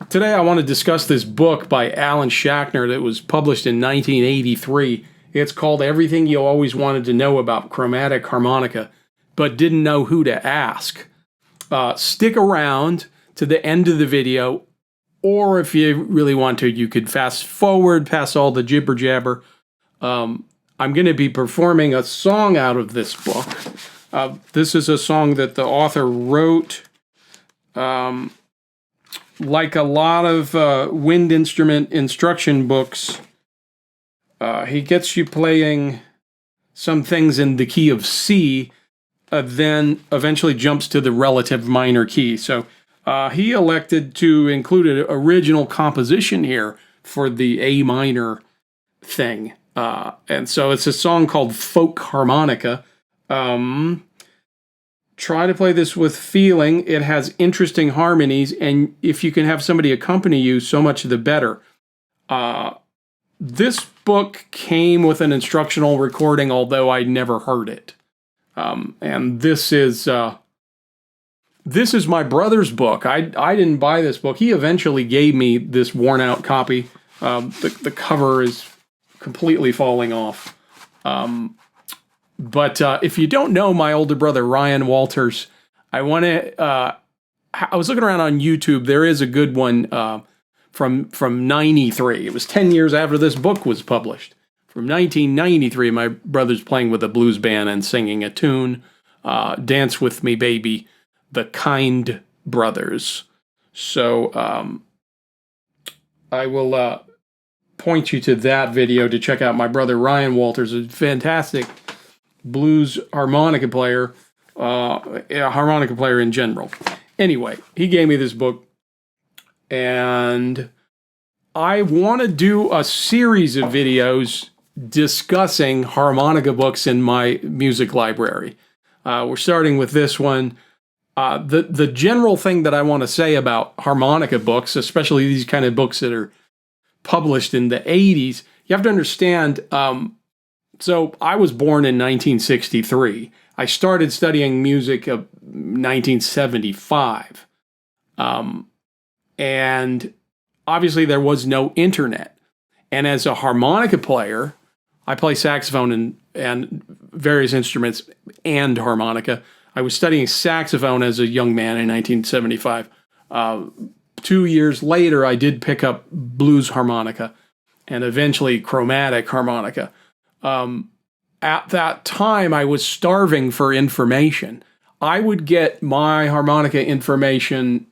Today I want to discuss this book by Alan Shackner that was published in 1983. It's called Everything You Always Wanted to Know About Chromatic Harmonica, but Didn't Know Who to Ask. Stick around to the end of the video, or if you really want to, you could fast forward past all the jibber jabber. I'm going to be performing a song out of this book. This is a song that the author wrote. Like a lot of wind instrument instruction books, he gets you playing some things in the key of C, then eventually jumps to the relative minor key. So he elected to include an original composition here for the A minor thing. And so it's a song called Folk Harmonica. Try to play this with feeling. It has interesting harmonies, and if you can have somebody accompany you, so much the better. This book came with an instructional recording, although I never heard it. And this is my brother's book. I didn't buy this book. He eventually gave me this worn-out copy. The cover is completely falling off. But if you don't know my older brother, Ryan Walters, I was looking around on YouTube. There is a good one from 93. It was 10 years after this book was published. From 1993, my brother's playing with a blues band and singing a tune, Dance With Me, Baby, the Kind Brothers. So I will point you to that video to check out my brother, Ryan Walters, a fantastic blues harmonica player, a harmonica player in general. Anyway, he gave me this book, and I want to do a series of videos discussing harmonica books in my music library. We're starting with this one. The general thing that I want to say about harmonica books, especially these kind of books that are published in the 80s, you have to understand. So I was born in 1963. I started studying music of 1975. And obviously there was no internet. And as a harmonica player, I play saxophone and various instruments and harmonica. I was studying saxophone as a young man in 1975. 2 years later, I did pick up blues harmonica and eventually chromatic harmonica. At that time, I was starving for information. I would get my harmonica information,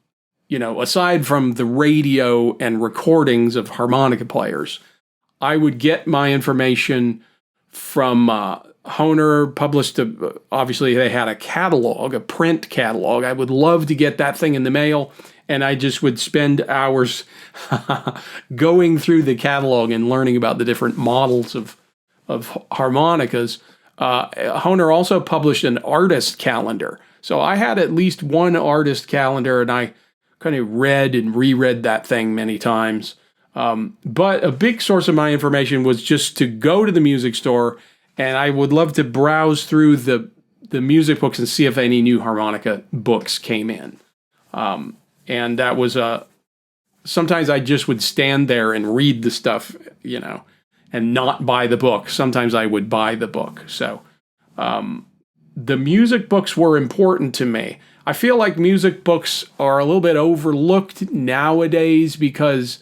aside from the radio and recordings of harmonica players, I would get my information from Hohner published, obviously they had a catalog, a print catalog. I would love to get that thing in the mail, and I just would spend hours going through the catalog and learning about the different models of harmonicas. Hohner also published an artist calendar. So I had at least one artist calendar, and I kind of read and reread that thing many times. But a big source of my information was just to go to the music store, and I would love to browse through the music books and see if any new harmonica books came in. And that was sometimes I just would stand there and read the stuff, and not buy the book. Sometimes I would buy the book. So the music books were important to me. I feel like music books are a little bit overlooked nowadays because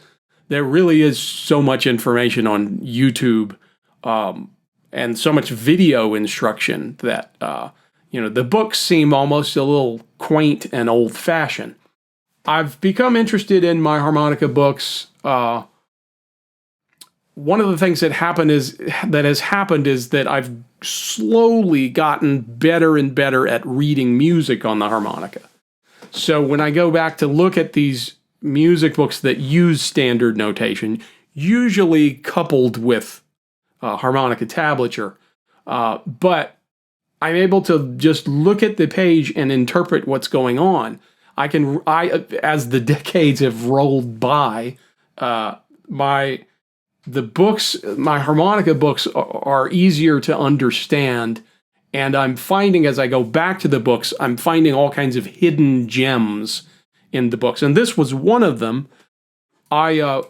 there really is so much information on YouTube and so much video instruction that, the books seem almost a little quaint and old-fashioned. I've become interested in my harmonica books. One of the things that has happened is that I've slowly gotten better and better at reading music on the harmonica. So when I go back to look at these music books that use standard notation, usually coupled with harmonica tablature, but I'm able to just look at the page and interpret what's going on. As the decades have rolled by, my harmonica books are easier to understand, and I'm finding as I go back to the books, I'm finding all kinds of hidden gems in the books. And this was one of them. I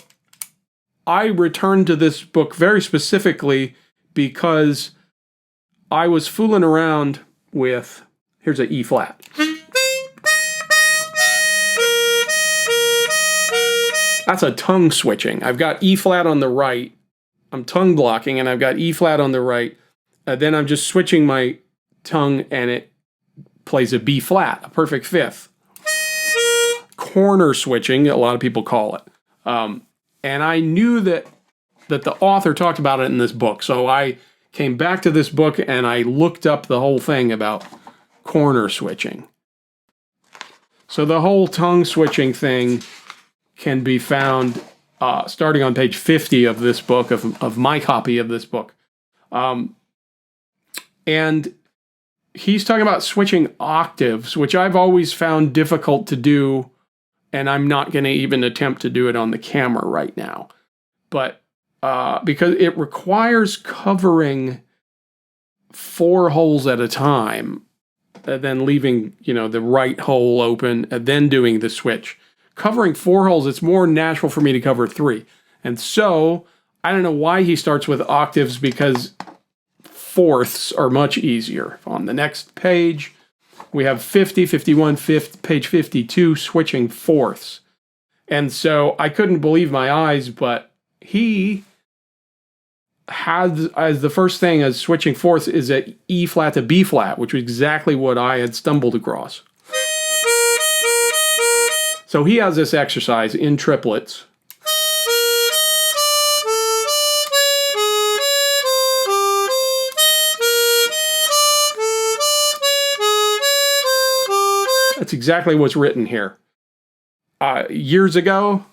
returned to this book very specifically because I was fooling around with, here's an E flat. That's a tongue switching. I've got E flat on the right. I'm tongue blocking, and I've got E flat on the right. Then I'm just switching my tongue, and it plays a B flat, a perfect fifth. Corner switching, a lot of people call it. And I knew that the author talked about it in this book. So I came back to this book and I looked up the whole thing about corner switching. So the whole tongue switching thing can be found starting on page 50 of this book, of my copy of this book. And he's talking about switching octaves, which I've always found difficult to do, and I'm not going to even attempt to do it on the camera right now. But because it requires covering 4 holes at a time, and then leaving, the right hole open, and then doing the switch. Covering 4 holes, it's more natural for me to cover 3. And so, I don't know why he starts with octaves, because fourths are much easier. On the next page, we have 50, 51, page 52, switching fourths. And so, I couldn't believe my eyes, but he had, as the first thing as switching fourths, is a E flat to B flat, which was exactly what I had stumbled across. So he has this exercise in triplets. That's exactly what's written here. Years ago,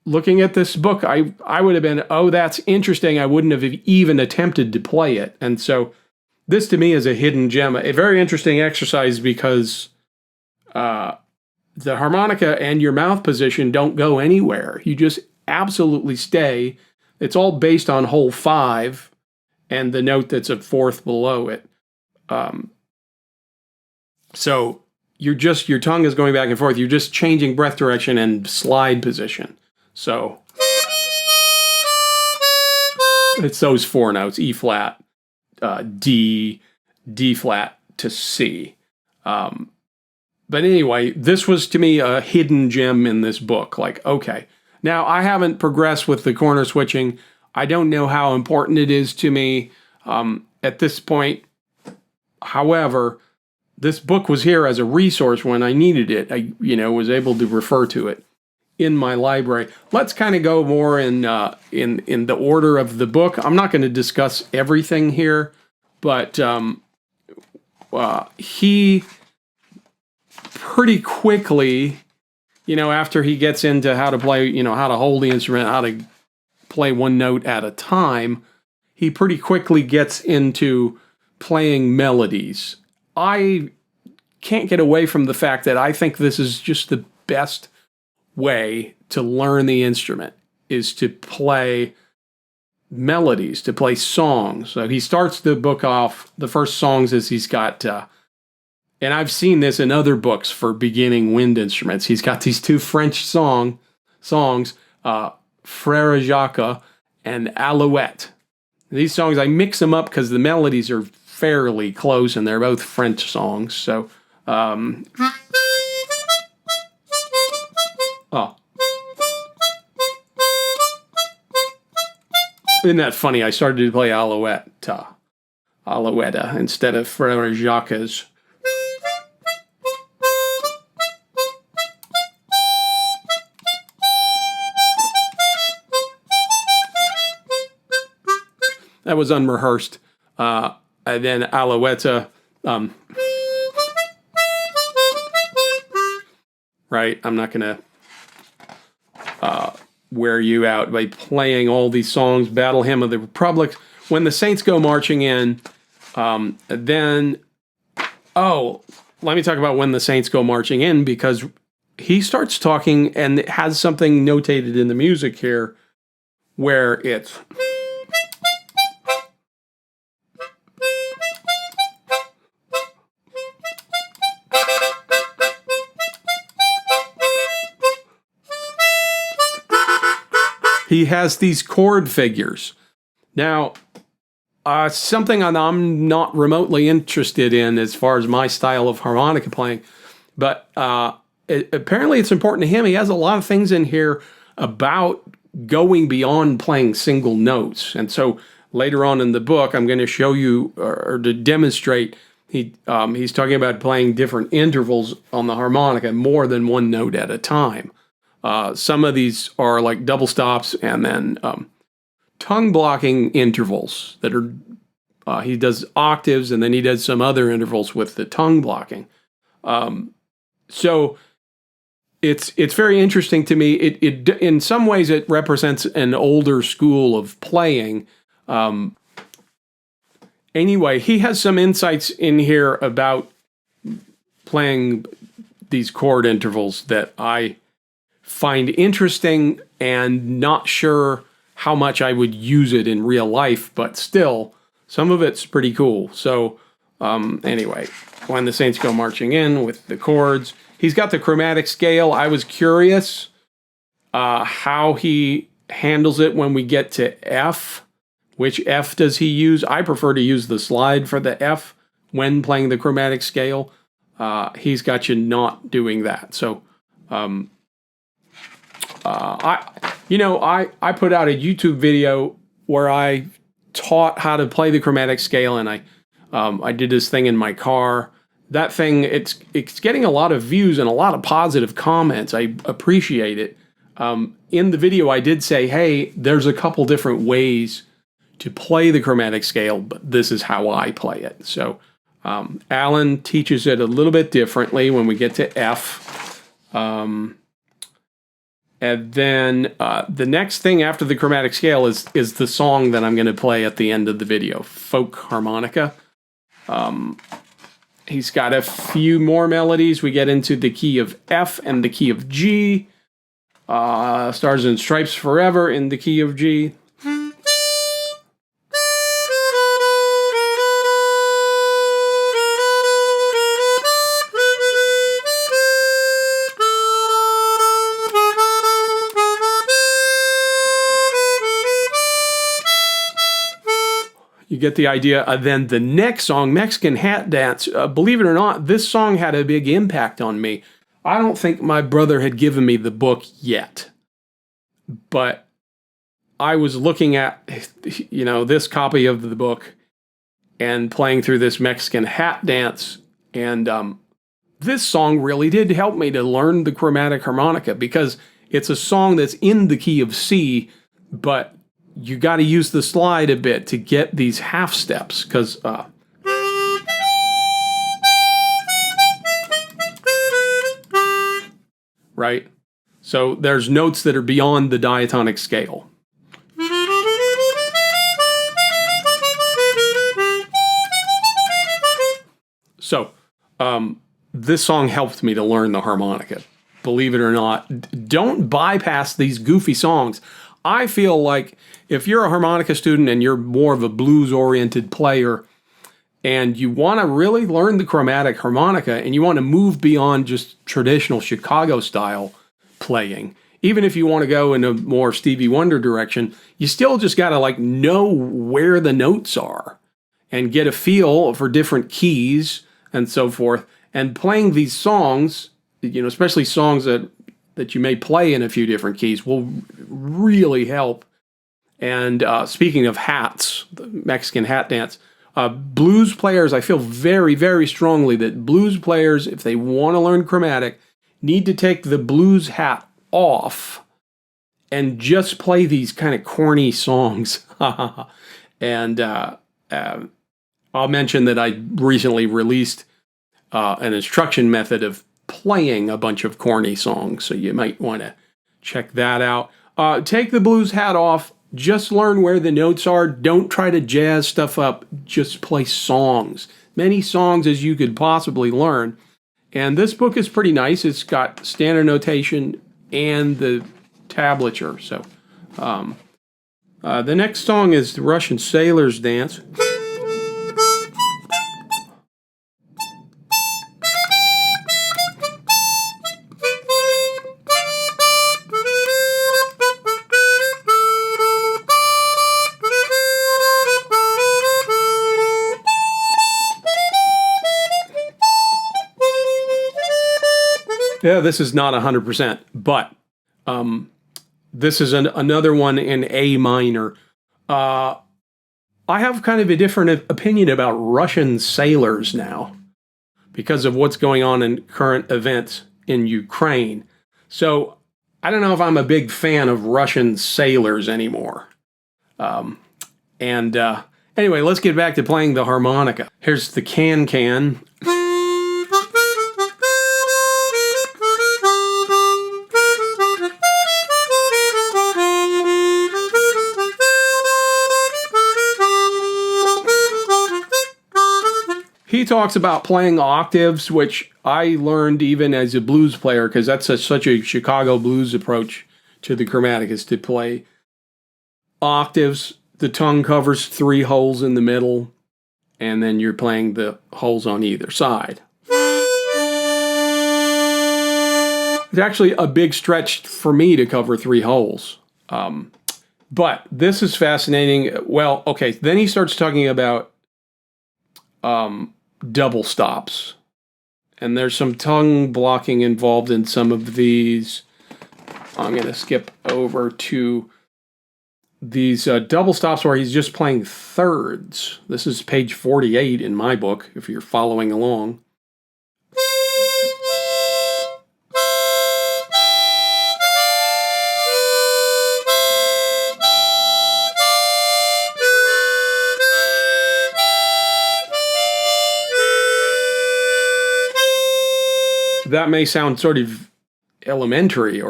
looking at this book, I would have been, oh, that's interesting. I wouldn't have even attempted to play it. And so this to me is a hidden gem, a very interesting exercise, because the harmonica and your mouth position don't go anywhere. You just absolutely stay. It's all based on hole 5 and the note that's a fourth below it. So your tongue is going back and forth. You're just changing breath direction and slide position. So it's those 4 notes: E flat, D, D flat to C. But anyway, this was to me a hidden gem in this book. Like, okay, now I haven't progressed with the corner switching. I don't know how important it is to me at this point. However, this book was here as a resource when I needed it. I, was able to refer to it in my library. Let's kind of go more in the order of the book. I'm not going to discuss everything here, but he pretty quickly, after he gets into how to play, how to hold the instrument, how to play one note at a time, he pretty quickly gets into playing melodies. I can't get away from the fact that I think this is just the best way to learn the instrument, is to play melodies, to play songs. So he starts the book off, the first songs is he's got, and I've seen this in other books for beginning wind instruments. He's got these 2 French songs, Frère Jacques and Alouette. These songs, I mix them up because the melodies are fairly close and they're both French songs. So, isn't that funny? I started to play Alouette instead of Frère Jacques'. That was unrehearsed. And then Alouette, right? I'm not going to wear you out by playing all these songs. Battle Hymn of the Republic. When the Saints Go Marching In, let me talk about When the Saints Go Marching In, because he starts talking and it has something notated in the music here where it's... he has these chord figures. Now, something I'm not remotely interested in as far as my style of harmonica playing, but apparently it's important to him. He has a lot of things in here about going beyond playing single notes. And so later on in the book, I'm going to show you or to demonstrate. He's talking about playing different intervals on the harmonica, more than one note at a time. Some of these are like double stops and then tongue blocking intervals that are, he does octaves and then he does some other intervals with the tongue blocking. So it's very interesting to me. It in some ways it represents an older school of playing. Anyway, he has some insights in here about playing these chord intervals that I find interesting and not sure how much I would use it in real life, but still, some of it's pretty cool. So anyway, When the Saints Go Marching In with the chords. He's got the chromatic scale. I was curious how he handles it when we get to F. Which F does he use? I prefer to use the slide for the F when playing the chromatic scale. He's got you not doing that. So I put out a YouTube video where I taught how to play the chromatic scale, and I did this thing in my car. That thing, it's getting a lot of views and a lot of positive comments. I appreciate it. In the video, I did say, hey, there's a couple different ways to play the chromatic scale, but this is how I play it. So Alan teaches it a little bit differently when we get to F. And then the next thing after the chromatic scale is the song that I'm going to play at the end of the video, Folk Harmonica. He's got a few more melodies. We get into the key of F and the key of G. Stars and Stripes Forever in the key of G. You get the idea. Then the next song, Mexican Hat Dance, believe it or not, this song had a big impact on me. I don't think my brother had given me the book yet, but I was looking at, this copy of the book and playing through this Mexican Hat Dance, and this song really did help me to learn the chromatic harmonica, because it's a song that's in the key of C, but you got to use the slide a bit to get these half steps, because right? So there's notes that are beyond the diatonic scale. So this song helped me to learn the harmonica. Believe it or not, don't bypass these goofy songs. I feel like if you're a harmonica student and you're more of a blues-oriented player and you want to really learn the chromatic harmonica and you want to move beyond just traditional Chicago style playing, even if you want to go in a more Stevie Wonder direction, you still just got to know where the notes are and get a feel for different keys and so forth. And playing these songs, especially songs that you may play in a few different keys, will really help. And speaking of hats, the Mexican Hat Dance, blues players, I feel very, very strongly that blues players, if they want to learn chromatic, need to take the blues hat off and just play these kind of corny songs. And I'll mention that I recently released an instruction method of playing a bunch of corny songs, so you might want to check that out. Take the blues hat off. Just learn where the notes are. Don't try to jazz stuff up. Just play songs. Many songs as you could possibly learn. And this book is pretty nice. It's got standard notation and the tablature. So the next song is the Russian Sailor's Dance. Yeah, this is not 100%, but this is another one in A minor. I have kind of a different opinion about Russian sailors now because of what's going on in current events in Ukraine. So I don't know if I'm a big fan of Russian sailors anymore. And anyway, let's get back to playing the harmonica. Here's the can-can. He talks about playing octaves, which I learned even as a blues player, because that's such a Chicago blues approach to the chromatic, is to play octaves. The tongue covers 3 holes in the middle, and then you're playing the holes on either side. It's actually a big stretch for me to cover 3 holes. But this is fascinating. Well, okay, then he starts talking about double stops. And there's some tongue blocking involved in some of these. I'm going to skip over to these double stops where he's just playing thirds. This is page 48 in my book, if you're following along. That may sound sort of elementary,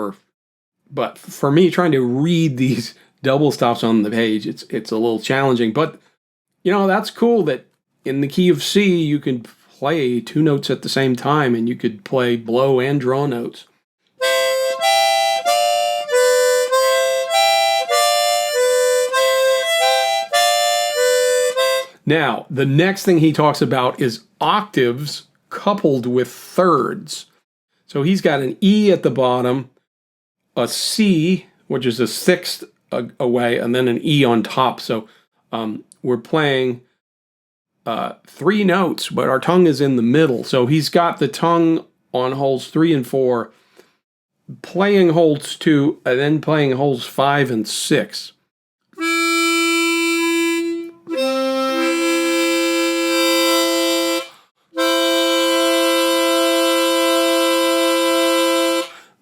but for me, trying to read these double stops on the page, it's a little challenging. But that's cool that in the key of C you can play 2 notes at the same time, and you could play blow and draw notes. Now, the next thing he talks about is octaves coupled with thirds. So he's got an E at the bottom, a C, which is a 1/6 away, and then an E on top. So we're playing 3 notes, but our tongue is in the middle. So he's got the tongue on holes 3 and 4, playing holes 2, and then playing holes 5 and 6.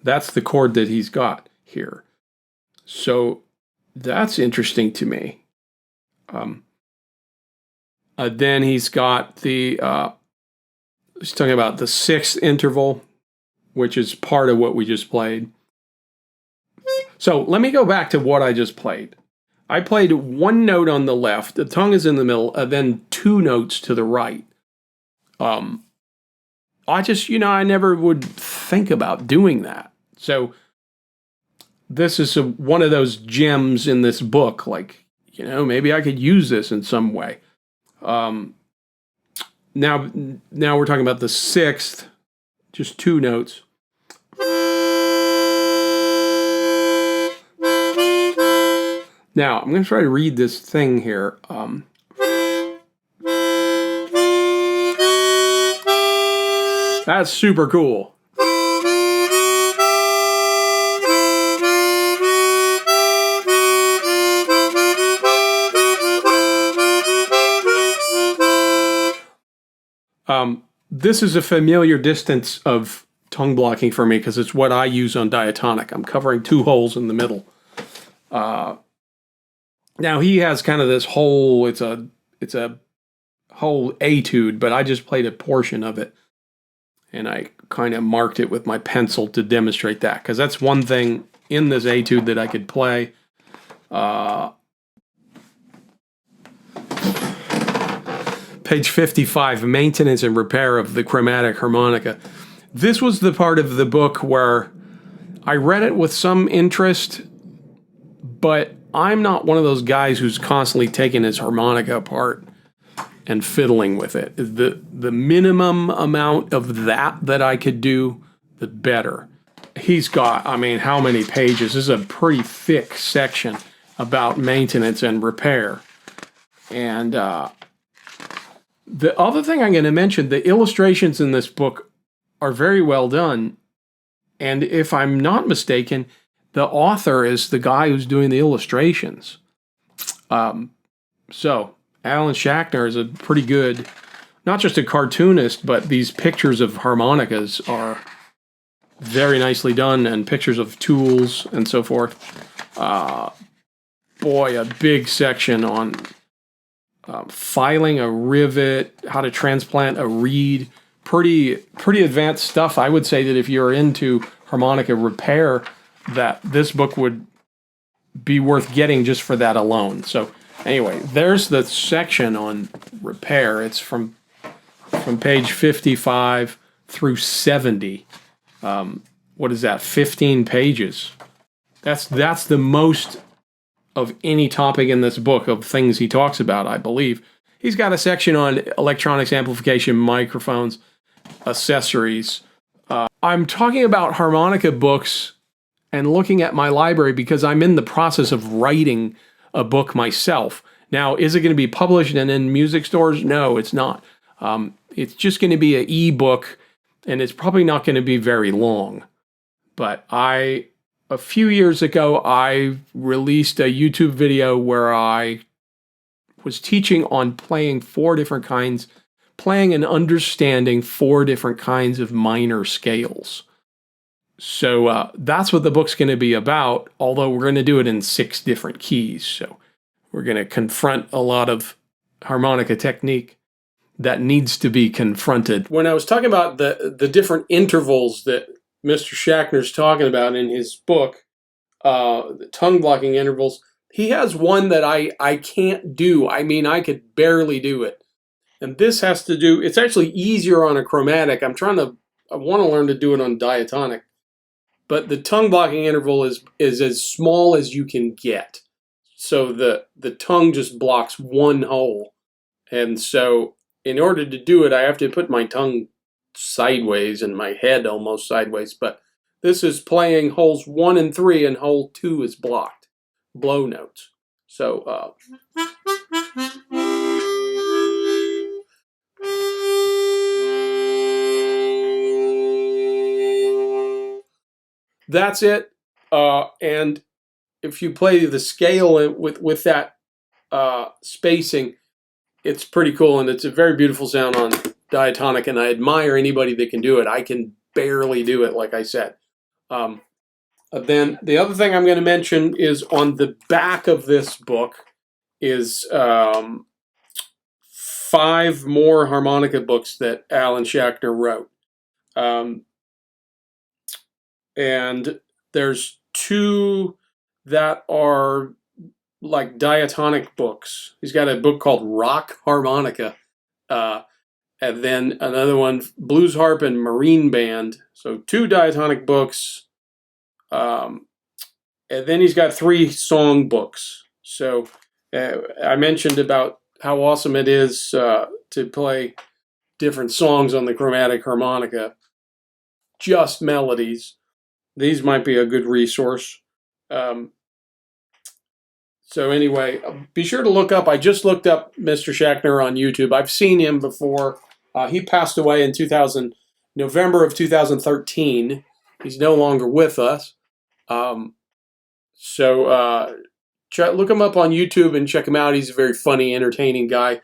That's the chord that he's got here. So that's interesting to me. Then he's got he's talking about the 6th interval, which is part of what we just played. So let me go back to what I just played. I played 1 note on the left, the tongue is in the middle, and then 2 notes to the right. I just, I never would think about doing that. So this is one of those gems in this book. Like, maybe I could use this in some way. Now we're talking about the 6th, just 2 notes. Now I'm going to try to read this thing here. That's super cool. This is a familiar distance of tongue blocking for me because it's what I use on diatonic. I'm covering 2 holes in the middle. Now he has kind of this whole, it's a whole etude, but I just played a portion of it. And I kind of marked it with my pencil to demonstrate that, because that's one thing in this etude that I could play. Page 55, Maintenance and Repair of the Chromatic Harmonica. This was the part of the book where I read it with some interest, but I'm not one of those guys who's constantly taking his harmonica apart and fiddling with it. The minimum amount of that I could do, the better. He's got, how many pages? This is a pretty thick section about maintenance and repair. And the other thing I'm going to mention, the illustrations in this book are very well done. And if I'm not mistaken, the author is the guy who's doing the illustrations. So Alan Shackner is a pretty good, not just a cartoonist, but these pictures of harmonicas are very nicely done, and pictures of tools and so forth. Boy, a big section on filing a rivet, how to transplant a reed. Pretty advanced stuff. I would say that if you're into harmonica repair, that this book would be worth getting just for that alone. So anyway, there's the section on repair. It's from page 55 through 70. What is that? 15 pages. That's the most of any topic in this book of things he talks about, I believe. He's got a section on electronics, amplification, microphones, accessories. I'm talking about harmonica books and looking at my library because I'm in the process of writing a book myself. Now, is it going to be published and in music stores? No, it's not. It's just going to be an e-book, and it's probably not going to be very long. But a few years ago, I released a YouTube video where I was teaching on playing and understanding 4 different kinds of minor scales. So that's what the book's going to be about, although we're going to do it in 6 different keys. So we're going to confront a lot of harmonica technique that needs to be confronted. When I was talking about the different intervals that Mr. Shackner's talking about in his book, the tongue blocking intervals, he has one that I can't do. I mean, I could barely do it. And this has to do, it's actually easier on a chromatic. I want to learn to do it on diatonic. But the tongue blocking interval is as small as you can get. So the tongue just blocks one hole. And so in order to do it, I have to put my tongue sideways and my head almost sideways. But this is playing holes 1 and 3, and hole 2 is blocked. Blow notes. So that's it. And if you play the scale with that spacing, it's pretty cool, and it's a very beautiful sound on diatonic, and I admire anybody that can do it. I can barely do it, like I said. Then the other thing I'm going to mention is on the back of this book is 5 more harmonica books that Alan Shackner wrote. And there's 2 that are like diatonic books. He's got a book called Rock Harmonica. And then another one, Blues Harp and Marine Band. So 2 diatonic books. And then he's got 3 song books. So I mentioned about how awesome it is to play different songs on the chromatic harmonica. Just melodies. These might be a good resource. So anyway, be sure to look up. I just looked up Mr. Shackner on YouTube. I've seen him before. He passed away in November of 2013. He's no longer with us. Look him up on YouTube and check him out. He's a very funny, entertaining guy.